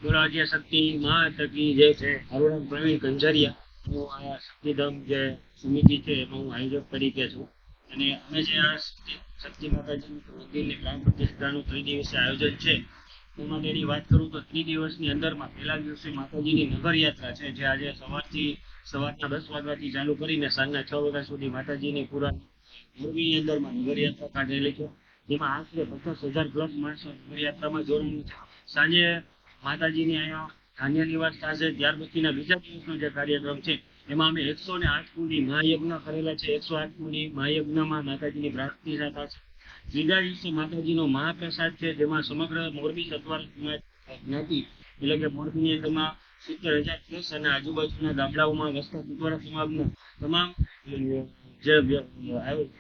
બોલાવજે શક્તિ માં તકી જે છે. મારું નામ પ્રવીણ કંજરિયા. હું આ શક્તિધામ જે સમિતિ છે એમાં હું આયોજક તરીકે છું. અને અમે જે આ શક્તિ માતાજી મંદિરની પ્રાણ પ્રતિષ્ઠાનું ત્રિદિવસીય આયોજન છે એમાં તેની વાત કરું તો ત્રિદિવસની અંદરમાં પહેલા દિવસે માતાજીની નગર યાત્રા છે, જે આજે સવારના 10 વાગ્યાથી ચાલુ કરીને સાંજના 6 વાગ્યા સુધી માતાજીની પૂરા મોરબીની અંદરમાં નગર યાત્રા કાઢેલી છે, જેમાં આશરે 50,000 પ્લસ માણસો નગર યાત્રામાં જોડાયેલું છે. સાંજે માતાજીની અહીંયા ધાન્ય નિવાસ થશે. ત્યાર પછીના બીજા દિવસનો જે કાર્યક્રમ છે એમાં અમે 108 કુંડી મહાયજ્ઞ કરેલા છે. 108 કુંડી મહાયજ્ઞમાં માતાજીની પ્રાર્થના થશે. ત્રીજા દિવસે માતાજીનો મહાપ્રસાદ છે, જેમાં સમગ્ર મોરબી સતવારા સમાજ જ્ઞાતિ એટલે કે મોરબીની અંદરમાં 70,000 પ્લસ અને આજુબાજુના ગામડાઓમાં વસતા સતવારા સમાજના તમામ જે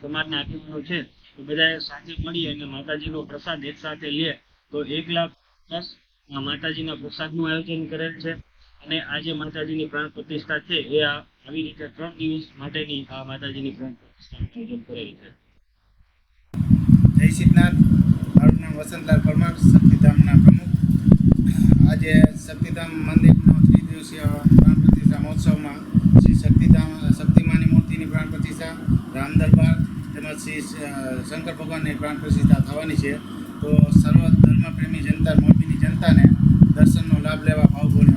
સમાજના આગેવાનો છે એ બધા સાથે મળી અને માતાજીનો પ્રસાદ એક સાથે લે તો 1 લાખ પ્લસ માતાજીના પ્રસાદનું આયોજન કરેલ છે. અને આજે માતાજીની પ્રાણ પ્રતિષ્ઠા છે એ આવી રીતે 3 દિવસ માટેની આ માતાજીની પ્રાણ પ્રતિષ્ઠાનું આયોજન કરેલ છે. જય સિદ્ધનાથ. મારું નામ વસંતલાલ પરમાર, શક્તિધામના પ્રમુખ. આજે શક્તિધામ મંદિરનો ત્રિદિવસીય પ્રાણ પ્રતિષ્ઠા મહોત્સવમાં શ્રી શક્તિમાની મૂર્તિની પ્રાણ પ્રતિષ્ઠા, રામ દરબાર તેમજ શ્રી શંકર ભગવાનની પ્રાણ પ્રતિષ્ઠા થવાની છે. તો સર્વ ધર્મપ્રેમી જનતા, મોરબીની જનતાને દર્શનનો લાભ લેવા ભાવભૂમિ